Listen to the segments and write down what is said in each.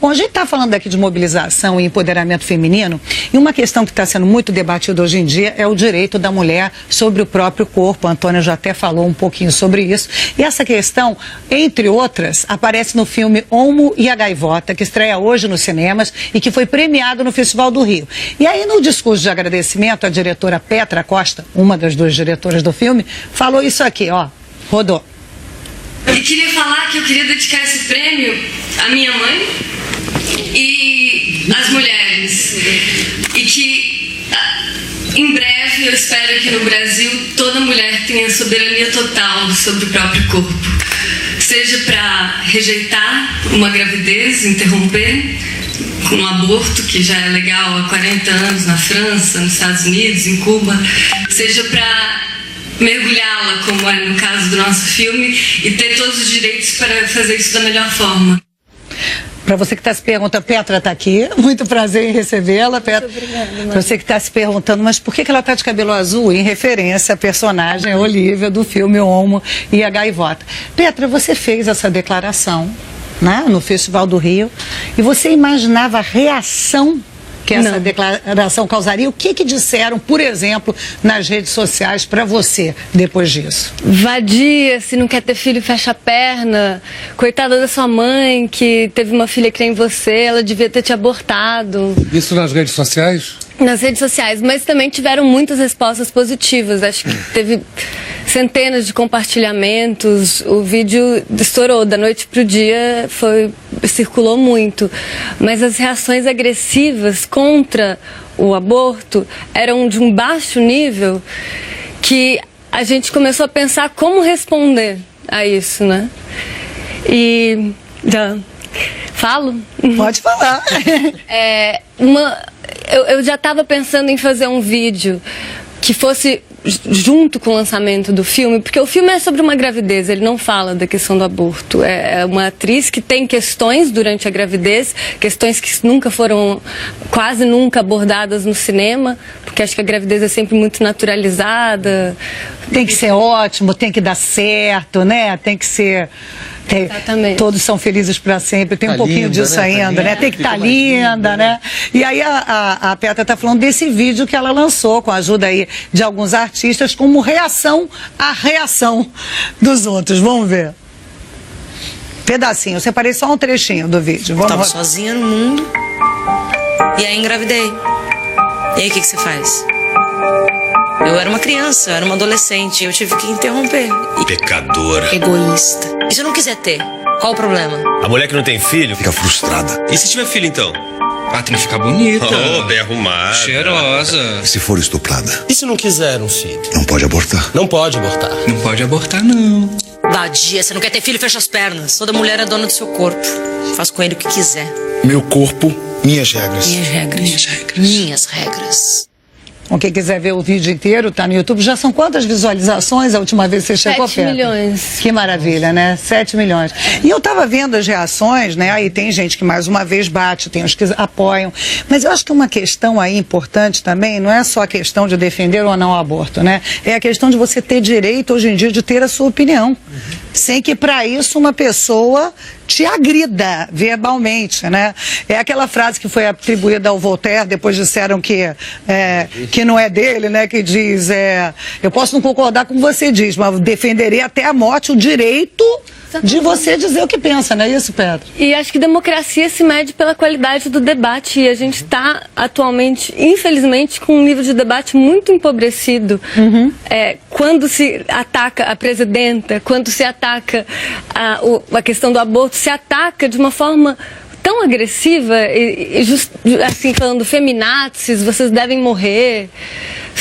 Bom, a gente está falando aqui de mobilização e empoderamento feminino, e uma questão que está sendo muito debatida hoje em dia é o direito da mulher sobre o próprio corpo. A Antônia já até falou um pouquinho sobre isso. E essa questão, entre outras, aparece no filme Olmo e a Gaivota, que estreia hoje nos cinemas e que foi premiado no Festival do Rio. E aí, no discurso de agradecimento, a diretora Petra Costa, uma das duas diretoras do filme, falou isso aqui, ó, rodou. Eu queria falar que eu queria dedicar esse prêmio à minha mãe e às mulheres. E que, em breve, eu espero que no Brasil toda mulher tenha soberania total sobre o próprio corpo. Seja para rejeitar uma gravidez, interromper com um aborto, que já é legal há 40 anos na França, nos Estados Unidos, em Cuba, seja para mergulhá-la, como é no caso do nosso filme, e ter todos os direitos para fazer isso da melhor forma. Para você que está se perguntando, Petra está aqui, muito prazer em recebê-la, Petra. Para você que está se perguntando, mas por que ela está de cabelo azul? Em referência à personagem Olivia do filme Olmo e a Gaivota. Petra, você fez essa declaração, né, no Festival do Rio, e você imaginava a reação que essa declaração causaria? O que disseram, por exemplo, nas redes sociais para você depois disso? Vadia, se não quer ter filho, fecha a perna. Coitada da sua mãe, que teve uma filha que nem você, ela devia ter te abortado. Isso nas redes sociais? Nas redes sociais, mas também tiveram muitas respostas positivas. Acho que teve centenas de compartilhamentos. O vídeo estourou da noite pro dia, circulou muito. Mas as reações agressivas contra o aborto eram de um baixo nível, que a gente começou a pensar como responder a isso, né? E já falo? Pode falar. Eu já estava pensando em fazer um vídeo que fosse junto com o lançamento do filme, porque o filme é sobre uma gravidez, ele não fala da questão do aborto. É uma atriz que tem questões durante a gravidez, questões que quase nunca abordadas no cinema, porque acho que a gravidez é sempre muito naturalizada. Tem que ser ótimo, tem que dar certo, né? Tem que ser... Exatamente. Todos são felizes para sempre, tem um pouquinho disso ainda, né? Tem que estar linda, né? E aí a Petra está falando desse vídeo que ela lançou, com a ajuda aí de alguns artistas, como reação à reação dos outros. Vamos ver. Pedacinho, eu separei só um trechinho do vídeo. Eu estava sozinha no mundo e aí engravidei. E aí o que você faz? Eu era uma criança, eu era uma adolescente, eu tive que interromper. Pecadora. Egoísta. E se eu não quiser ter, qual o problema? A mulher que não tem filho fica frustrada. E se tiver filho, então? Ah, tem que ficar bonita. Oh, bem arrumada. Cheirosa. E se for estuprada? E se não quiser um filho? Não pode abortar? Não pode abortar. Não pode abortar, não. Vadia, você não quer ter filho, fecha as pernas. Toda mulher é dona do seu corpo. Faz com ele o que quiser. Meu corpo, minhas regras. Minhas regras. Minhas regras. Minhas regras. Bom, quem quiser ver o vídeo inteiro, tá no YouTube. Já são quantas visualizações a última vez que você chegou, Petra? 7 milhões. Que maravilha, né? 7 milhões. E eu tava vendo as reações, né? Aí tem gente que mais uma vez bate, tem os que apoiam. Mas eu acho que uma questão aí importante também não é só a questão de defender ou não o aborto, né? É a questão de você ter direito hoje em dia de ter a sua opinião. Sem que para isso uma pessoa te agrida verbalmente, né? É aquela frase que foi atribuída ao Voltaire, depois disseram que não é dele, né? Que diz, eu posso não concordar com o que você diz, mas defenderei até a morte o direito de você dizer o que pensa, não é isso, Petra? E acho que democracia se mede pela qualidade do debate, e a gente está atualmente, infelizmente, com um nível de debate muito empobrecido. Quando se ataca a presidenta, quando se ataca a questão do aborto, se ataca de uma forma tão agressiva, assim, falando feminazis, vocês devem morrer.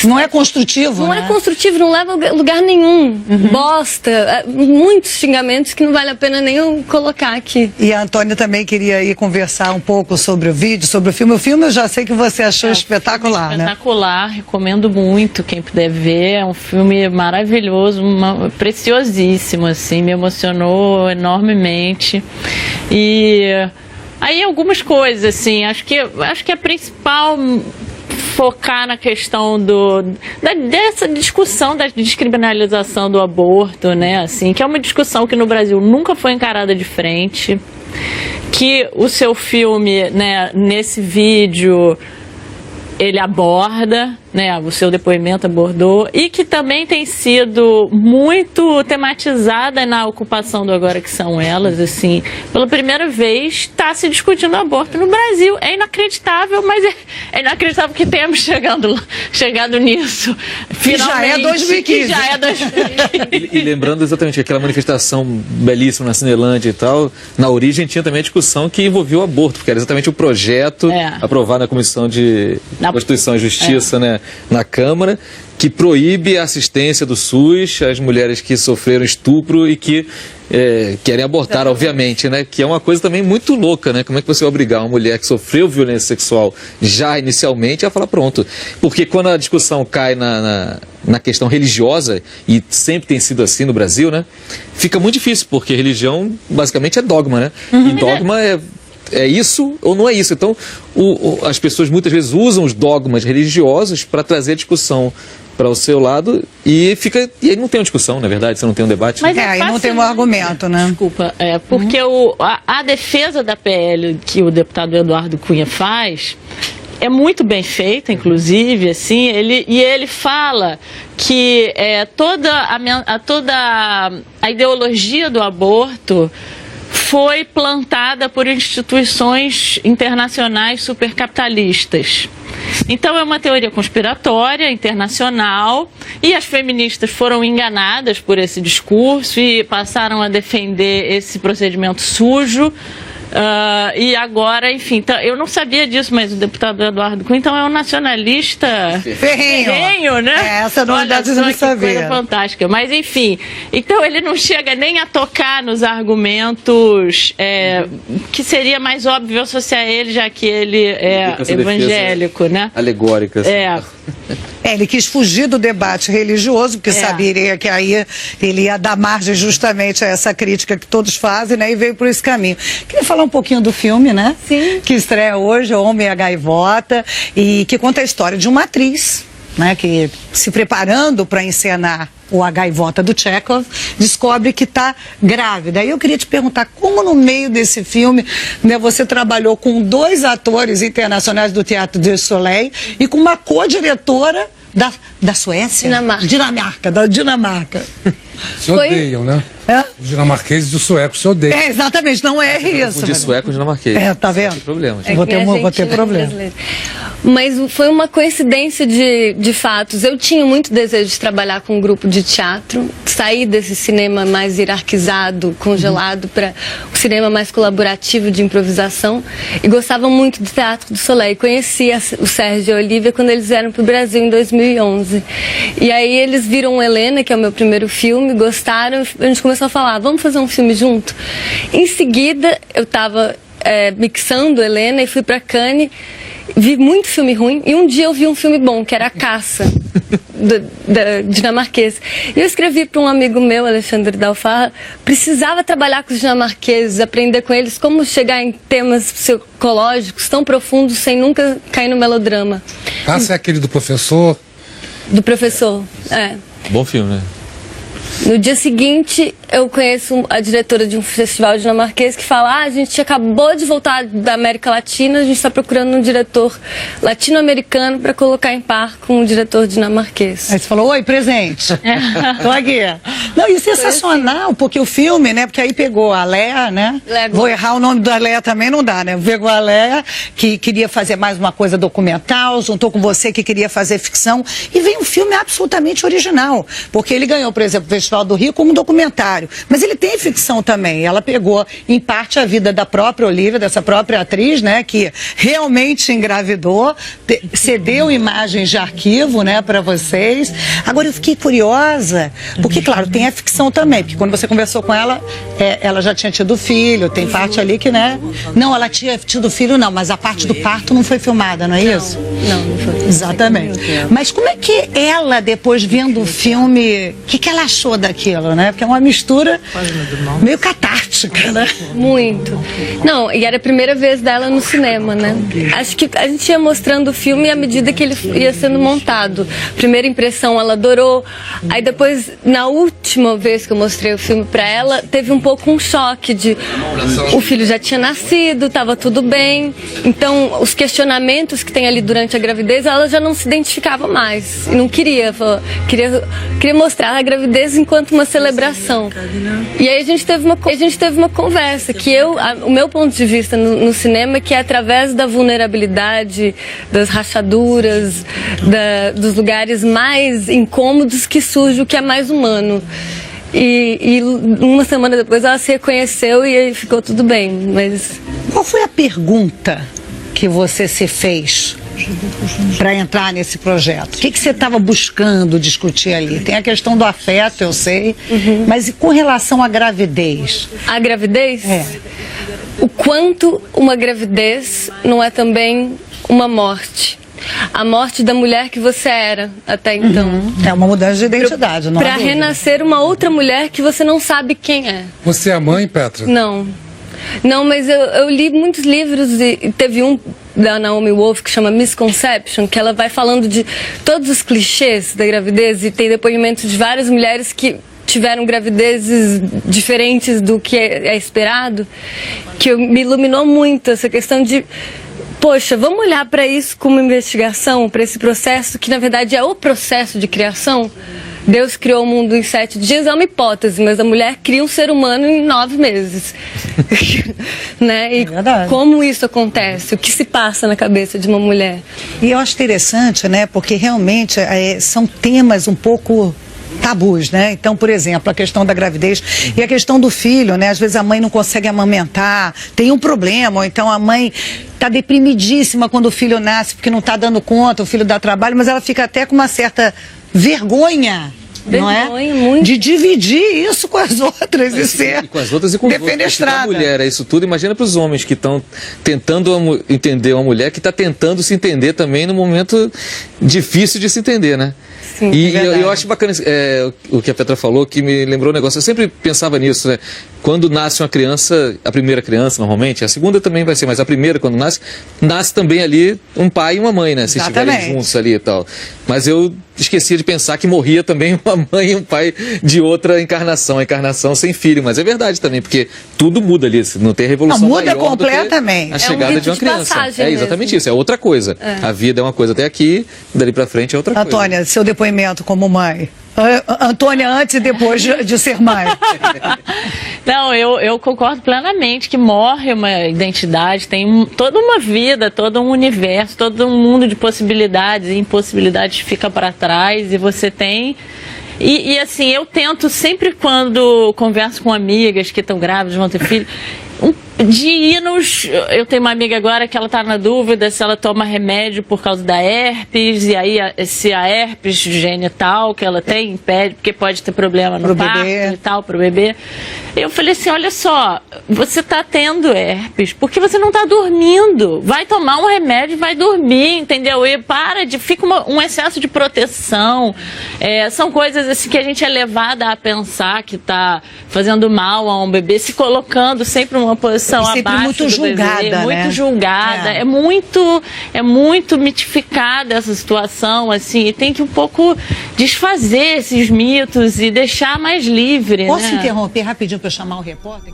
Não é construtivo, Não é construtivo, não leva a lugar nenhum. Bosta, muitos xingamentos que não vale a pena nem eu colocar aqui. E a Antônia também queria ir conversar um pouco sobre o vídeo, sobre o filme. O filme eu já sei que você achou espetacular, né? Espetacular, recomendo muito quem puder ver. É um filme maravilhoso, preciosíssimo, assim, me emocionou enormemente. E aí algumas coisas, assim, acho que a principal focar na questão dessa discussão da descriminalização do aborto, né, assim, que é uma discussão que no Brasil nunca foi encarada de frente. que o seu filme, né, nesse vídeo, ele aborda, né, o seu depoimento abordou, e que também tem sido muito tematizada na ocupação do Agora Que São Elas, assim, pela primeira vez está se discutindo aborto no Brasil. É inacreditável, mas é inacreditável que tenhamos chegado nisso. Que já é 2015. Que já é 2015. E lembrando exatamente que aquela manifestação belíssima na Cinelândia e tal, na origem tinha também a discussão que envolvia o aborto, porque era exatamente o projeto aprovado na Comissão de Constituição e Justiça, né, na Câmara, que proíbe a assistência do SUS às mulheres que sofreram estupro e que querem abortar, obviamente, né? Que é uma coisa também muito louca, né? Como é que você vai obrigar uma mulher que sofreu violência sexual já inicialmente a falar pronto? Porque quando a discussão cai na questão religiosa, e sempre tem sido assim no Brasil, né? Fica muito difícil, porque religião basicamente é dogma, né? E dogma é isso ou não é isso. Então, as pessoas muitas vezes usam os dogmas religiosos para trazer a discussão para o seu lado e aí não tem uma discussão, na verdade, você não tem um debate. Mas aí não tem um argumento, né? Desculpa, porque a defesa da PL que o deputado Eduardo Cunha faz é muito bem feita, inclusive, assim, ele fala que toda a ideologia do aborto foi plantada por instituições internacionais supercapitalistas. Então é uma teoria conspiratória internacional e as feministas foram enganadas por esse discurso e passaram a defender esse procedimento sujo. E agora, enfim, eu não sabia disso, mas o deputado Eduardo Cunha, então, é um nacionalista ferrenho, né? Essa novidade eu não sabia. Coisa fantástica. Mas, enfim, então ele não chega nem a tocar nos argumentos que seria mais óbvio associar ele, já que ele é evangélico, né? Alegórica. Ele quis fugir do debate religioso, porque sabia que aí ele ia dar margem justamente a essa crítica que todos fazem, né? E veio por esse caminho. Queria falar um pouquinho do filme, né? Sim. Que estreia hoje, O Homem e a Gaivota, e que conta a história de uma atriz, né? Que, se preparando para encenar A Gaivota do Chekhov, descobre que está grávida. Aí eu queria te perguntar, como no meio desse filme, né, você trabalhou com 2 atores internacionais do Teatro du Soleil e com uma co-diretora da Suécia? Da Dinamarca. Se odeiam, né? Os dinamarqueses e os suecos se odeiam. Exatamente, não é isso. De sueco e dinamarquês. Tá vendo? Não tem problema. Vou ter problema. Mas foi uma coincidência de fatos. Eu tinha muito desejo de trabalhar com um grupo de teatro, sair desse cinema mais hierarquizado, congelado, para o cinema mais colaborativo de improvisação, e gostava muito do Teatro do Soleil. Conheci o Sérgio e a Olivia quando eles vieram para o Brasil em 2011. E aí eles viram Helena, que é o meu primeiro filme, gostaram, a gente começou a falar, vamos fazer um filme junto? Em seguida, eu estava mixando Helena e fui para Cannes. Vi muito filme ruim e um dia eu vi um filme bom, que era A Caça, da dinamarquesa. E eu escrevi para um amigo meu, Alexandre Dalfarra, precisava trabalhar com os dinamarqueses, aprender com eles como chegar em temas psicológicos tão profundos sem nunca cair no melodrama. Caça é aquele do professor? Do professor, Bom filme, né? No dia seguinte, eu conheço a diretora de um festival dinamarquês que fala, a gente acabou de voltar da América Latina, a gente está procurando um diretor latino-americano para colocar em par com um diretor dinamarquês. Aí você falou, oi, presente. Tô aqui. Não, e sensacional, porque o filme, né, porque aí pegou a Léa, né? Vou errar o nome da Léa também, não dá, né? Pegou a Léa, que queria fazer mais uma coisa documental, juntou com você que queria fazer ficção, e veio um filme absolutamente original, porque ele ganhou, por exemplo, o Festival do Rio como um documentário, mas ele tem ficção também. Ela pegou em parte a vida da própria Olivia, dessa própria atriz, né, que realmente engravidou, cedeu imagens de arquivo, né, para vocês. Agora eu fiquei curiosa, porque claro, tem a ficção também, porque quando você conversou com ela, ela já tinha tido filho, tem parte ali que, né, não, ela tinha tido filho não, mas a parte do parto não foi filmada, não é isso? Não foi. Exatamente. Mas como é que ela, depois vendo o filme, o que ela achou daquilo, né? Porque é uma mistura leitura meio catártica, né? Muito. Não, e era a primeira vez dela no cinema, né? Acho que a gente ia mostrando o filme à medida que ele ia sendo montado. Primeira impressão, ela adorou. Aí depois, na última vez que eu mostrei o filme pra ela, teve um pouco um choque de o filho já tinha nascido, tava tudo bem. Então, os questionamentos que tem ali durante a gravidez, ela já não se identificava mais. E não queria. Queria mostrar a gravidez enquanto uma celebração. E aí a gente teve uma conversa, que o meu ponto de vista no cinema é que é através da vulnerabilidade, das rachaduras, dos lugares mais incômodos que surge o que é mais humano. E uma semana depois ela se reconheceu e aí ficou tudo bem. Mas qual foi a pergunta que você se fez para entrar nesse projeto? O que você estava buscando discutir ali? Tem a questão do afeto, eu sei, mas e com relação à gravidez? A gravidez? O quanto uma gravidez não é também uma morte. A morte da mulher que você era até então. É uma mudança de identidade, não é? Para renascer uma outra mulher que você não sabe quem é. Você é a mãe, Petra? Não. Não, mas eu li muitos livros e teve um da Naomi Wolf que chama Misconception, que ela vai falando de todos os clichês da gravidez e tem depoimentos de várias mulheres que tiveram gravidezes diferentes do que é esperado, que me iluminou muito essa questão de poxa, vamos olhar para isso como investigação, para esse processo que na verdade é o processo de criação. Deus criou o mundo em 7 dias, é uma hipótese, mas a mulher cria um ser humano em 9 meses. Né? E como isso acontece? O que se passa na cabeça de uma mulher? E eu acho interessante, né? Porque realmente são temas um pouco tabus, né? Então, por exemplo, a questão da gravidez e a questão do filho, né? Às vezes a mãe não consegue amamentar, tem um problema, ou então a mãe está deprimidíssima quando o filho nasce porque não está dando conta, o filho dá trabalho, mas ela fica até com uma certa vergonha, não é? Muito. De dividir isso com as outras e ser com as outras e com defenestrada. A mulher é isso tudo. Imagina para os homens que estão tentando entender uma mulher que está tentando se entender também no momento difícil de se entender, né? Sim, e eu acho bacana o que a Petra falou, que me lembrou um negócio. Eu sempre pensava nisso, né? Quando nasce uma criança, a primeira criança normalmente, a segunda também vai ser, mas a primeira quando nasce também ali um pai e uma mãe, né? Se estiverem juntos ali e tal. Mas eu esquecia de pensar que morria também uma mãe e um pai de outra encarnação, a encarnação sem filho. Mas é verdade também, porque tudo muda ali, não tem revolução não, muda maior completamente. Do que a chegada de uma criança. É exatamente isso, é outra coisa. A vida é uma coisa até aqui, dali pra frente é outra coisa. Antônia, seu depoimento como mãe. Antônia, antes e depois de ser mãe. Não, eu concordo plenamente que morre uma identidade, tem toda uma vida, todo um universo, todo um mundo de possibilidades e impossibilidades fica para trás e você tem... E assim, eu tento sempre quando converso com amigas que estão grávidas, vão ter filho, de ir nos... Eu tenho uma amiga agora que ela está na dúvida se ela toma remédio por causa da herpes, e aí se a herpes genital que ela tem impede, porque pode ter problema no parto e tal, pro bebê. Eu falei assim, olha só, você está tendo herpes porque você não está dormindo. Vai tomar um remédio e vai dormir, entendeu? E fica um excesso de proteção. São coisas assim que a gente é levada a pensar que está fazendo mal a um bebê, se colocando sempre numa posição abaixo muito do julgada, bebê, né? muito julgada, é muito mitificada essa situação, assim, e tem que um pouco desfazer esses mitos e deixar mais livre. Posso né? interromper rapidinho para chamar o repórter?